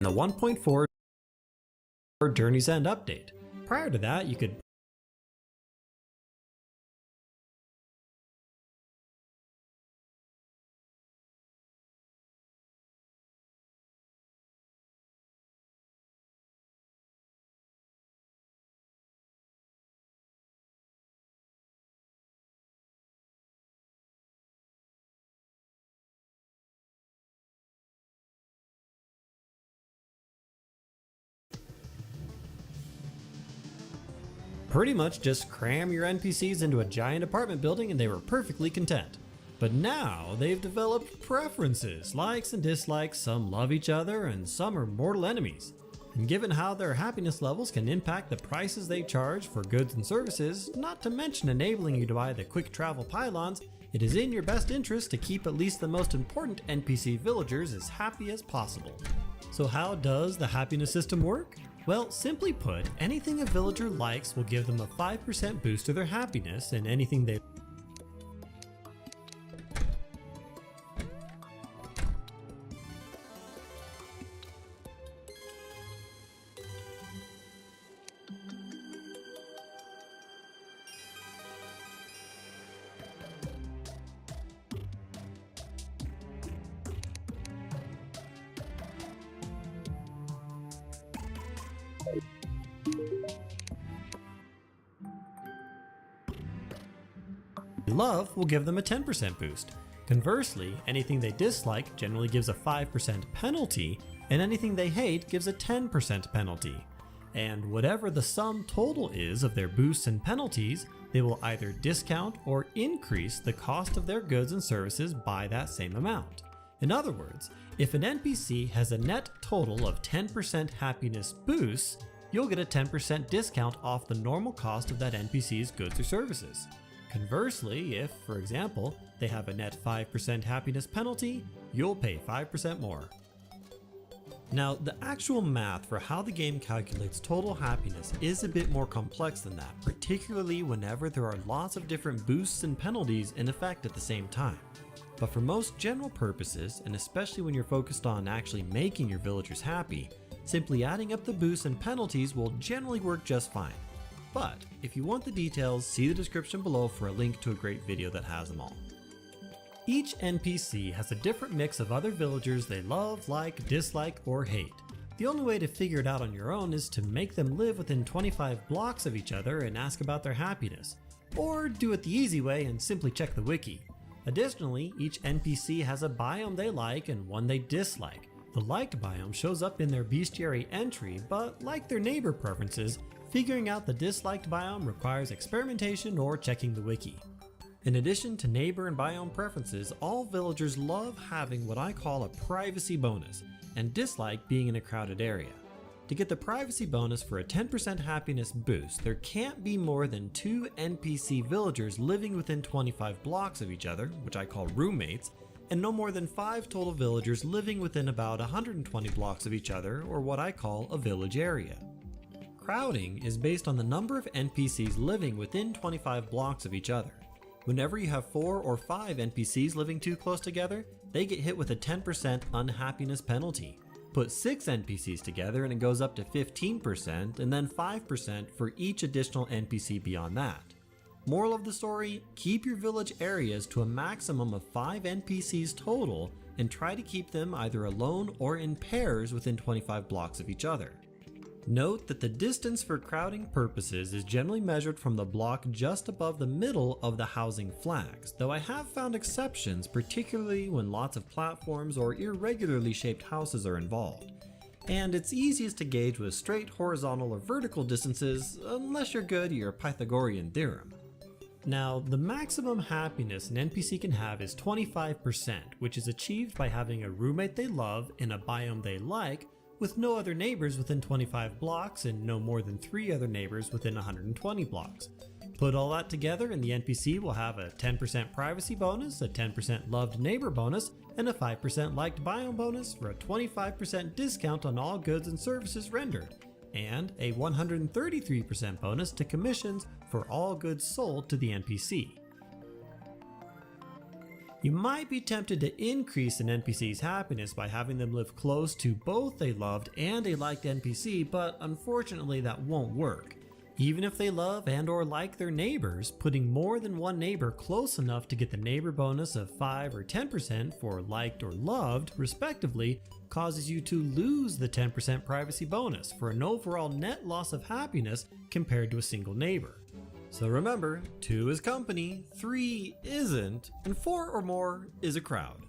the 1.4 Journey's End update. Prior to that, you could pretty much just cram your NPCs into a giant apartment building and they were perfectly content. But now they've developed preferences, likes and dislikes, some love each other and some are mortal enemies. And given how their happiness levels can impact the prices they charge for goods and services, not to mention enabling you to buy the quick travel pylons, it is in your best interest to keep at least the most important NPC villagers as happy as possible. So how does the happiness system work? Well, simply put, anything a villager likes will give them a 5% boost to their happiness, and anything they love will give them a 10% boost. Conversely, anything they dislike generally gives a 5% penalty, and anything they hate gives a 10% penalty. And whatever the sum total is of their boosts and penalties, they will either discount or increase the cost of their goods and services by that same amount. In other words, if an NPC has a net total of 10% happiness boosts, you'll get a 10% discount off the normal cost of that NPC's goods or services. Conversely, if, for example, they have a net 5% happiness penalty, you'll pay 5% more. Now, the actual math for how the game calculates total happiness is a bit more complex than that, particularly whenever there are lots of different boosts and penalties in effect at the same time. But for most general purposes, and especially when you're focused on actually making your villagers happy, simply adding up the boosts and penalties will generally work just fine. But if you want the details, see the description below for a link to a great video that has them all. Each NPC has a different mix of other villagers they love, like, dislike, or hate. The only way to figure it out on your own is to make them live within 25 blocks of each other and ask about their happiness. Or do it the easy way and simply check the wiki. Additionally, each NPC has a biome they like and one they dislike. The liked biome shows up in their bestiary entry, but like their neighbor preferences, figuring out the disliked biome requires experimentation or checking the wiki. In addition to neighbor and biome preferences, all villagers love having what I call a privacy bonus, and dislike being in a crowded area. To get the privacy bonus for a 10% happiness boost, there can't be more than 2 NPC villagers living within 25 blocks of each other, which I call roommates, and no more than 5 total villagers living within about 120 blocks of each other, or what I call a village area. Crowding is based on the number of NPCs living within 25 blocks of each other. Whenever you have 4 or 5 NPCs living too close together, they get hit with a 10% unhappiness penalty. Put 6 NPCs together and it goes up to 15%, and then 5% for each additional NPC beyond that. Moral of the story, keep your village areas to a maximum of 5 NPCs total and try to keep them either alone or in pairs within 25 blocks of each other. Note that the distance for crowding purposes is generally measured from the block just above the middle of the housing flags, though I have found exceptions, particularly when lots of platforms or irregularly shaped houses are involved. And it's easiest to gauge with straight horizontal or vertical distances, unless you're good at your Pythagorean theorem. Now, the maximum happiness an NPC can have is 25%, which is achieved by having a roommate they love in a biome they like, with no other neighbors within 25 blocks and no more than 3 other neighbors within 120 blocks. Put all that together and the NPC will have a 10% privacy bonus, a 10% loved neighbor bonus, and a 5% liked biome bonus for a 25% discount on all goods and services rendered, and a 133% bonus to commissions for all goods sold to the NPC. You might be tempted to increase an NPC's happiness by having them live close to both a loved and a liked NPC, but unfortunately that won't work. Even if they love and or like their neighbors, putting more than one neighbor close enough to get the neighbor bonus of 5 or 10% for liked or loved, respectively, causes you to lose the 10% privacy bonus for an overall net loss of happiness compared to a single neighbor. So remember, 2 is company, 3 isn't, and 4 or more is a crowd.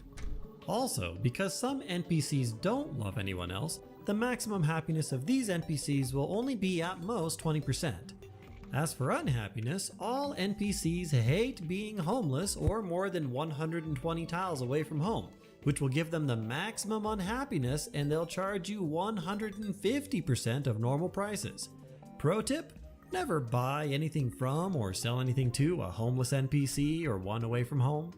Also, because some NPCs don't love anyone else, the maximum happiness of these NPCs will only be at most 20%. As for unhappiness, all NPCs hate being homeless or more than 120 tiles away from home, which will give them the maximum unhappiness, and they'll charge you 150% of normal prices. Pro tip: never buy anything from or sell anything to a homeless NPC or one away from home.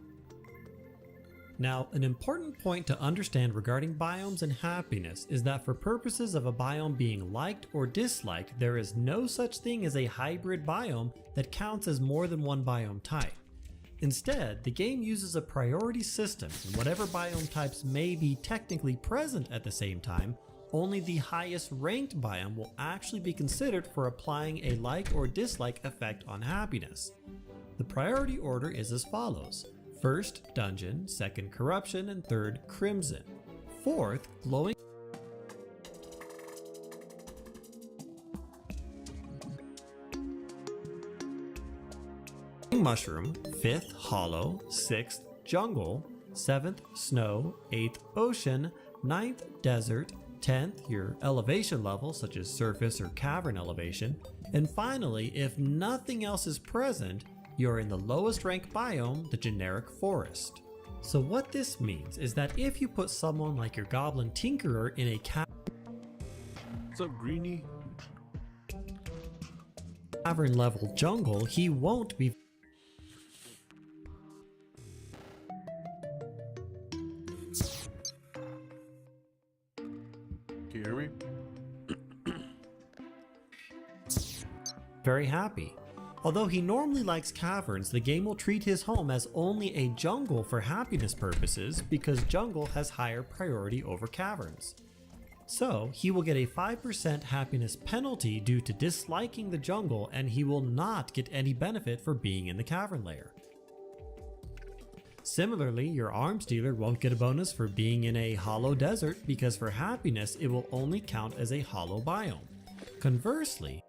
Now, an important point to understand regarding biomes and happiness is that for purposes of a biome being liked or disliked, there is no such thing as a hybrid biome that counts as more than one biome type. Instead, the game uses a priority system, and whatever biome types may be technically present at the same time, only the highest ranked biome will actually be considered for applying a like or dislike effect on happiness. The priority order is as follows: first, dungeon, second, corruption, and third, crimson. Fourth, glowing mushroom, fifth, hollow, sixth, jungle, seventh, snow, eighth, ocean, ninth, desert, 10th, your elevation level such as surface or cavern elevation, and finally, if nothing else is present, you're in the lowest rank biome, the generic forest. So what this means is that if you put someone like your goblin tinkerer in a What's up, Greenie? cavern level jungle, he won't be Can you hear me? very happy. Although he normally likes caverns, the game will treat his home as only a jungle for happiness purposes because jungle has higher priority over caverns. So he will get a 5% happiness penalty due to disliking the jungle, and he will not get any benefit for being in the cavern layer. Similarly, your arms dealer won't get a bonus for being in a hollow desert because for happiness it will only count as a hollow biome. Conversely,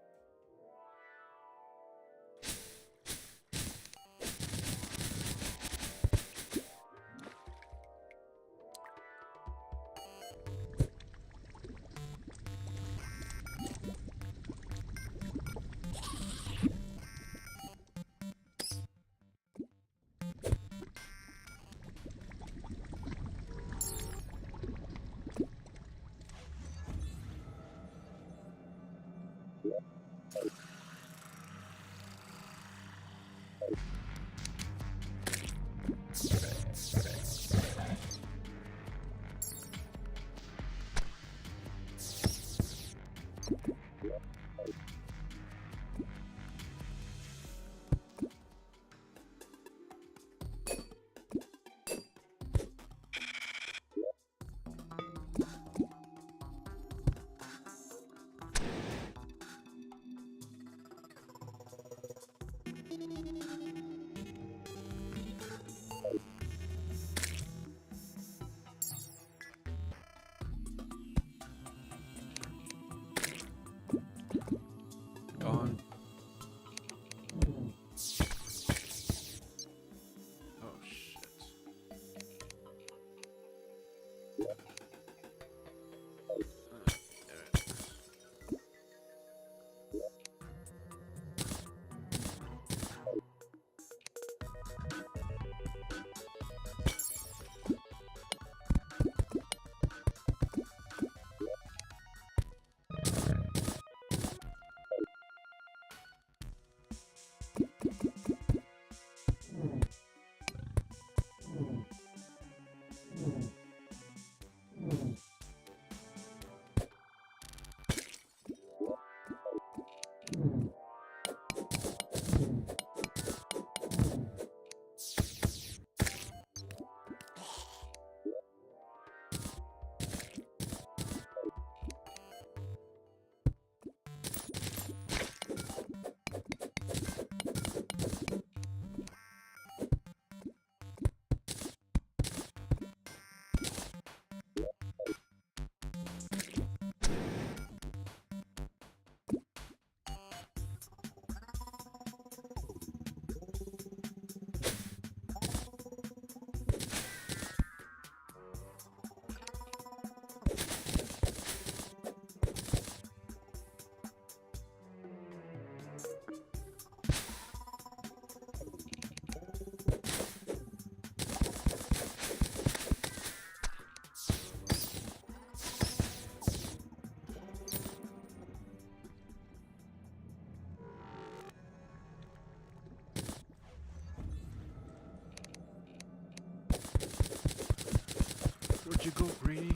Where'd you go, Greeny?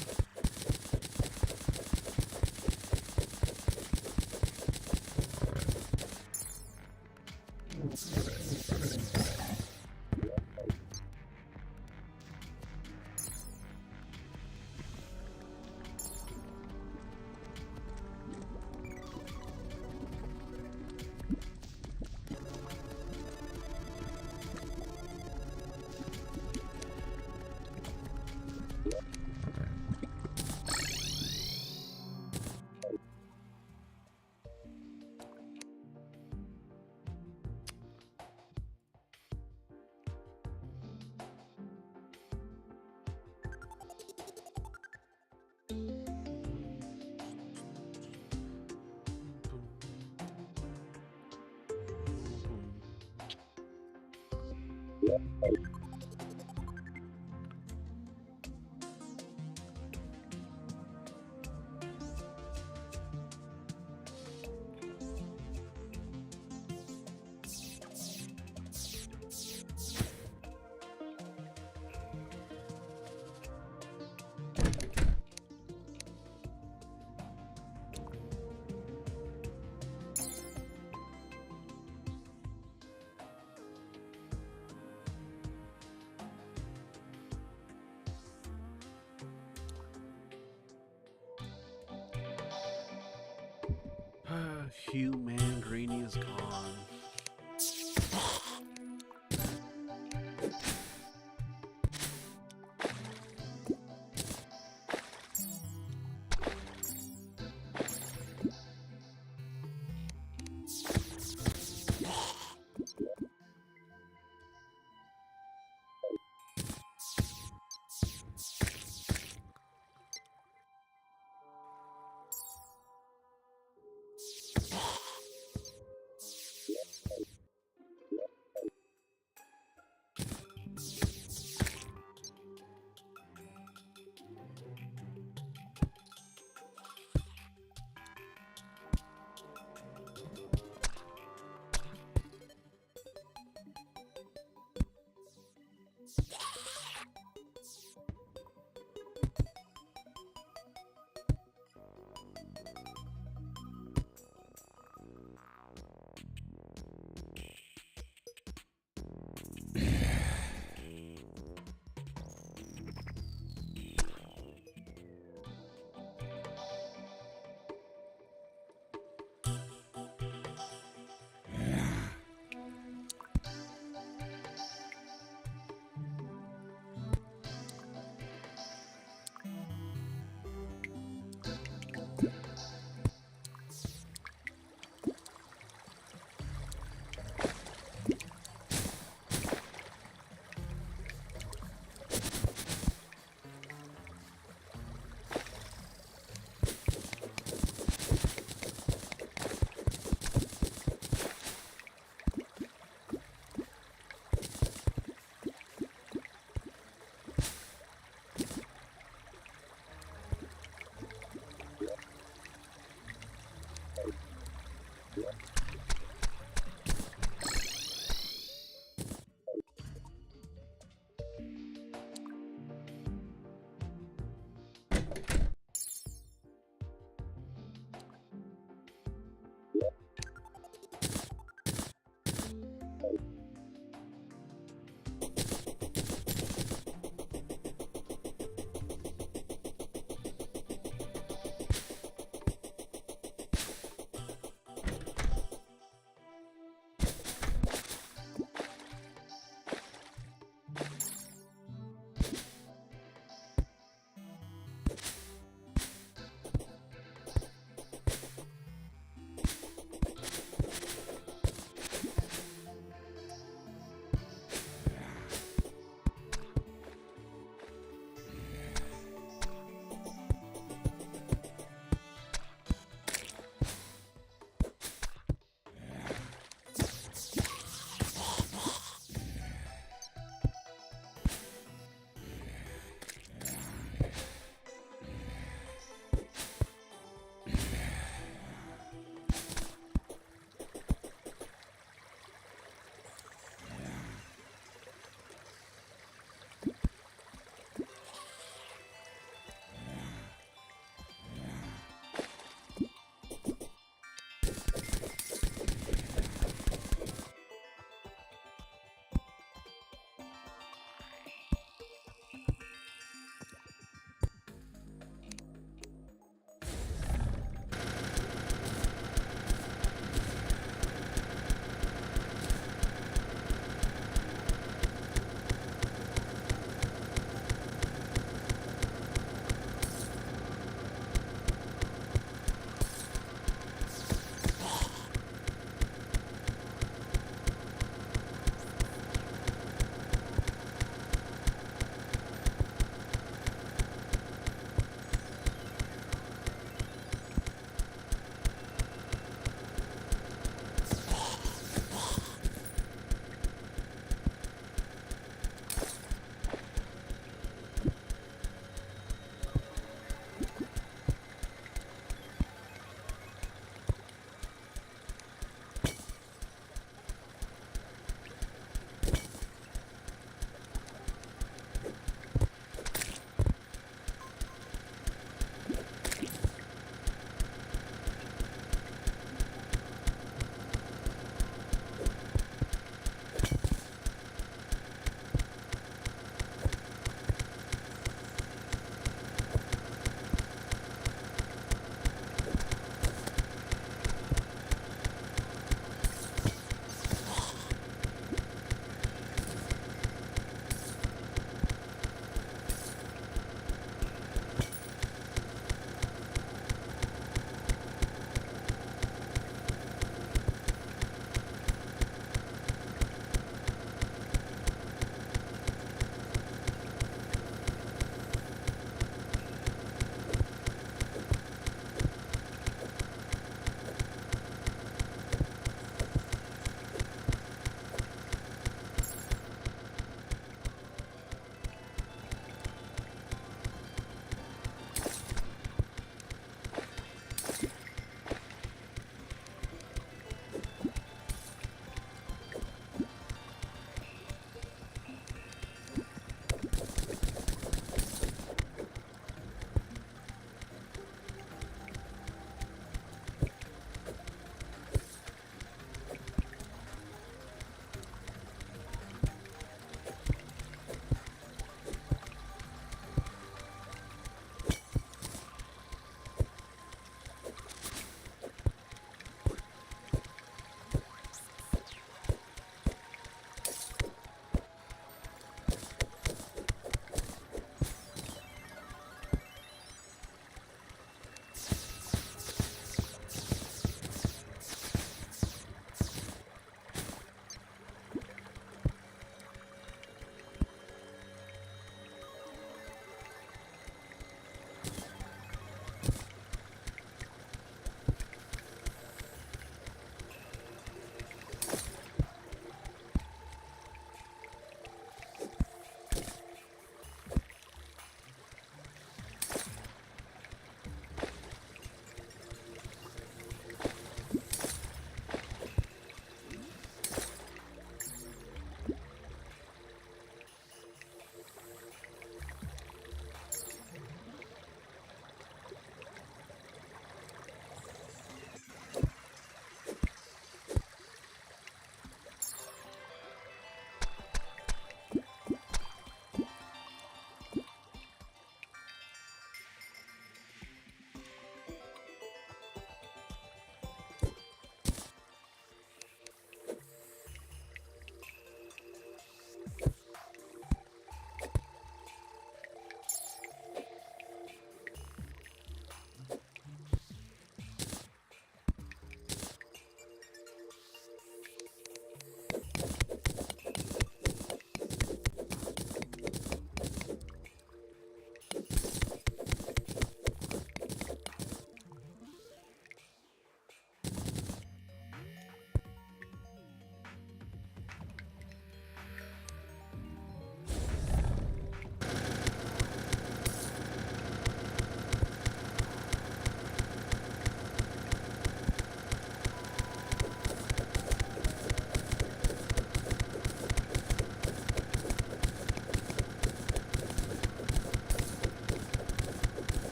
Human Greeny is gone.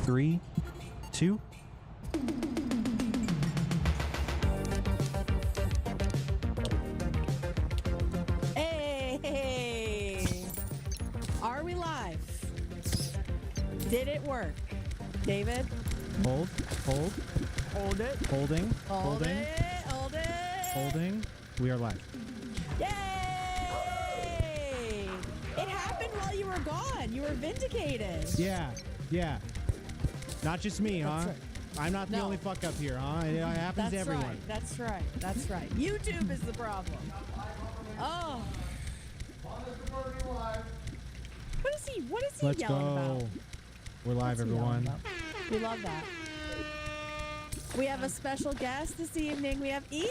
3, 2. Hey! Are we live? Did it work? David? Hold. Hold it. Holding. Hold Holding. it! Hold it! Holding. We are live. Yay! It happened while you were gone. You were vindicated. Yeah. Not just me, That's huh? right. I'm not the No. only fuck up here, huh? It happens to everyone. Right. That's right. That's right. YouTube is the problem. Oh. What is he Let's yelling go. about? We're live, What's he yelling everyone. about? We love that. We have a special guest this evening. We have Ela.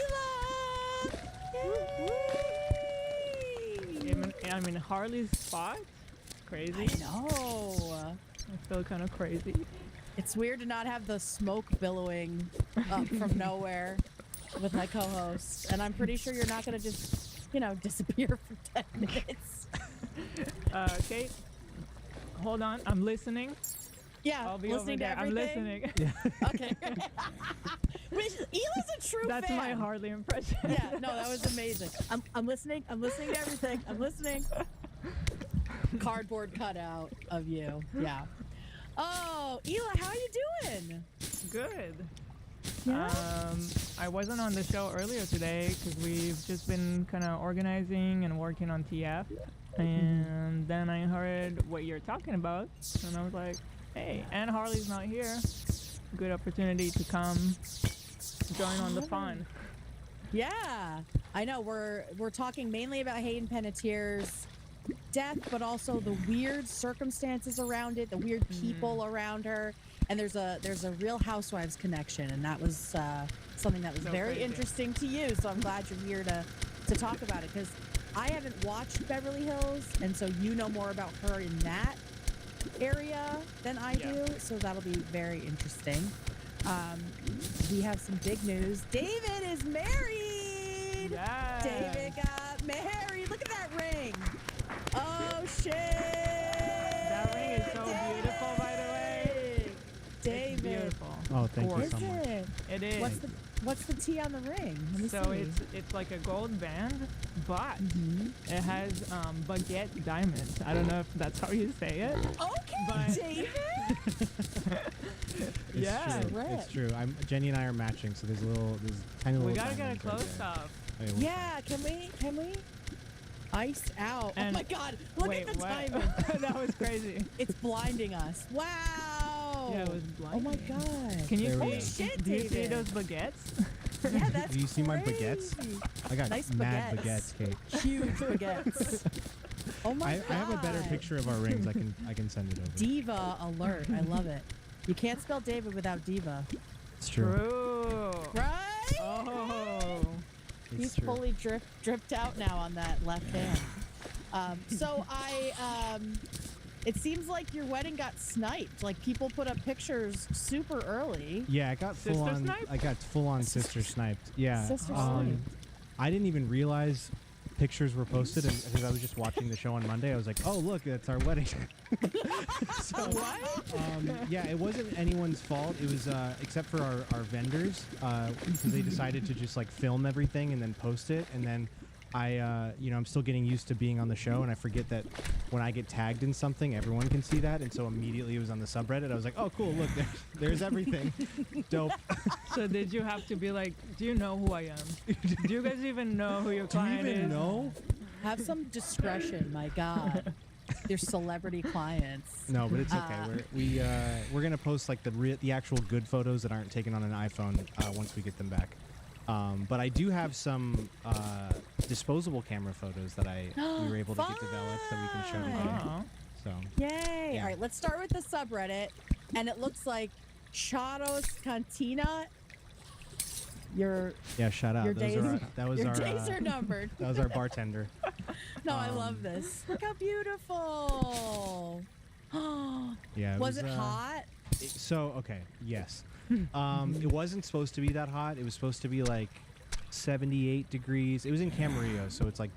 Yay! I mean, Harley's spot. Crazy. I know. I feel kind of crazy. It's weird to not have the smoke billowing up from nowhere with my co-host, and I'm pretty sure you're not gonna just, disappear for 10 minutes. Kate, hold on. I'm listening. Yeah, I'll be listening over to there. I'm everything. listening. Okay. Ela's a true That's fan. my Harley impression. Yeah, no, that was amazing. I'm listening. I'm listening to everything. I'm listening. Cardboard cutout of you. Yeah. Oh, Ela, how are you doing? Good. Yeah. I wasn't on the show earlier today because we've just been kind of organizing and working on TF. And then I heard what you're talking about, and I was like, hey, and Harley's not here. Good opportunity to come join on the fun. Yeah, I know. We're talking mainly about Hayden Panettiere's death, but also the weird circumstances around it, the weird people around her, and there's a Real Housewives connection, and that was something that was So very crazy. interesting to you. So I'm glad you're here to talk about it, because I haven't watched Beverly Hills, and so you know more about her in that area than I Yeah. do. So that'll be very interesting. We have some big news. David is married. Yes. David got married. Look at that ring. Oh shit! That ring is so beautiful, by the way. It's David, beautiful. Oh, thank you is so much. it? It is. What's the T on the ring? Let me So see. it's like a gold band, but Mhm. it has baguette diamonds. I don't know if that's how you say it. Okay, but- David. It's Yeah. true. Rip. It's true. Jenny and I are matching, so there's tiny little. We gotta get a diamonds right close there. up. Okay, well, Yeah, can we? Ice out. Oh And- my God! Look Wait, at the what? timing. That was crazy. It's blinding us. Wow. Yeah, it was Oh my blinding. God. Can you There we see? go. Shit, Do you see David. those baguettes? Yeah, that's Do you see my crazy. baguettes? I got Nice mad baguettes. baguettes, Kate. Huge baguettes. Oh my I God. have a better picture of our rings. I can send it over. Diva alert. I love it. You can't spell David without diva. It's true. True. Right? Oh. It's He's true. fully dripped out now on that left hand. It seems like your wedding got sniped. Like, people put up pictures super early. Yeah, I got full Sister on. sniped? I got full on sister sniped. Yeah. Sister um, sniped. I didn't even realize pictures were posted because I was just watching the show on Monday. I was like, oh look, that's our wedding. So, yeah, it wasn't anyone's fault. It was except for our vendors because they decided to just like film everything and then post it, and then I'm still getting used to being on the show, and I forget that when I get tagged in something, everyone can see that, and so immediately it was on the subreddit. I was like, oh cool, look, there's everything. Dope. So did you have to be like, do you know who I am? Do you guys even know who your Do you client even is? know? Have some discretion, my God. They're celebrity clients. No, but it's okay. We're gonna post like the actual good photos that aren't taken on an iPhone once we get them back. But I do have some disposable camera photos that we were able to get developed that we can show today. Oh. So Yay. Yeah. All right, let's start with the subreddit. And it looks like Charos Cantina. Your yeah, shout out. Your Those are, that was your our days are numbered. that was our bartender. No, I love this. Look how beautiful. Yeah. Was it hot? So okay, yes. It wasn't supposed to be that hot. It was supposed to be like 78 degrees. It was in Camarillo, so it's like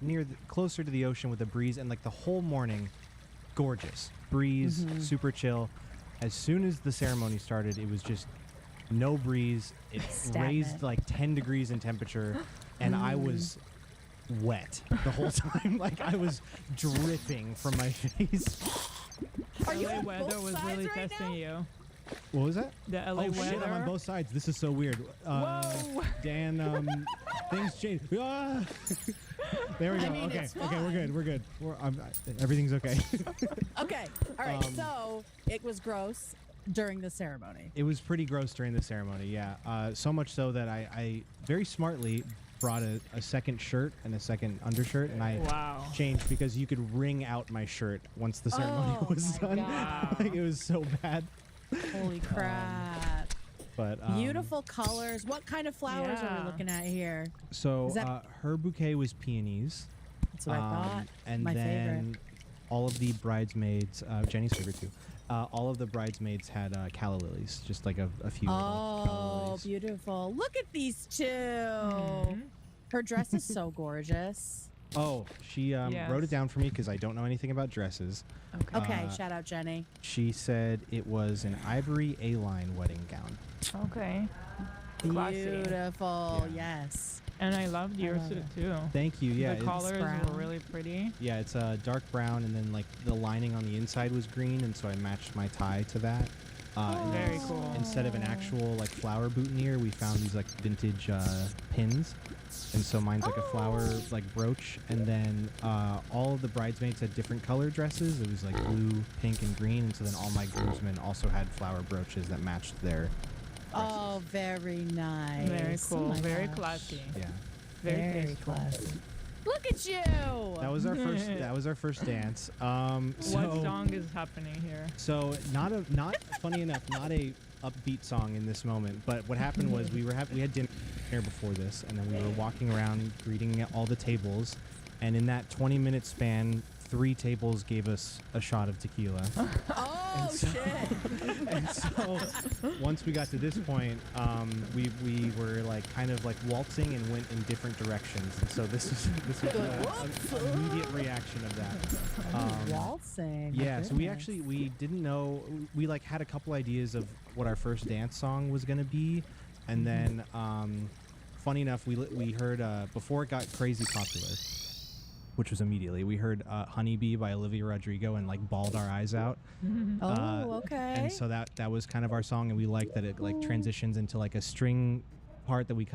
closer to the ocean with a breeze, and like the whole morning, gorgeous breeze, super chill. as soon as the ceremony started, it was just no breeze. It raised Stagnant. like 10 degrees in temperature, and I was wet the whole time. Like I was dripping from my face. Are you LA on weather both was sides really right testing now? you. What was that? The LA Oh weather. shit! I'm on both sides. This is so weird. Whoa. Dan, things change. Ah! There we go. I mean, okay, it's okay, we're fine. good. We're good. Everything's okay. Okay. All right. Um, So it was gross during the ceremony. It was pretty gross during the ceremony. Yeah. So much so that I very smartly brought a second shirt and a second undershirt, and I Wow. changed because you could wring out my shirt once the ceremony Oh was my done. God. Like it was so bad. Holy crap. But Beautiful colors. What kind of flowers are Yeah. we looking at here? So Is that- her bouquet was peonies. That's what I thought. And My then favorite. all of the bridesmaids, Jenny's favorite too. All of the bridesmaids had calla lilies, just like a few. little calla Oh, lilies. beautiful. Look at these two. Mhm. Her dress is so gorgeous. Oh, she wrote Yes. it down for me because I don't know anything about dresses. Okay, Uh, shout out Jenny. She said it was an ivory A-line wedding gown. Okay. Classy. Beautiful. Yeah. Yes. And I loved your love suit it. too. Thank you. Yeah, the it's, colors brown. were really pretty. yeah, it's dark brown, and then like the lining on the inside was green, and so I matched my tie to that. And Very then cool. Instead of an actual like flower boutonniere, we found these like vintage pins, and so mine's like a flower like brooch. And then all of the bridesmaids had different color dresses. It was like blue, pink, and green. And so then all my groomsmen also had flower brooches that matched their dresses. Oh, very nice. Very Oh cool. my Very gosh. classy. Yeah, Very, Very tasteful. classy. Look at you. that was our first. That was our first dance. What So, song is happening here? So not funny enough, not a upbeat song in this moment. But what happened was we had dinner before this, and then we were walking around greeting all the tables, and in that 20-minute span, 3 tables gave us a shot of tequila. Oh, And so- shit. And so once we got to this point, we were like kind of like waltzing and went in different directions. And so this was an immediate reaction of that. Waltzing. my Yeah, so we goodness. actually we didn't know, we like had a couple ideas of what our first dance song was gonna be, and then funny enough we heard before it got crazy popular, which was immediately, we heard Honeybee by Olivia Rodrigo and like bawled our eyes out. Oh, okay. And so that was kind of our song, and we liked that it like transitions into like a string part that we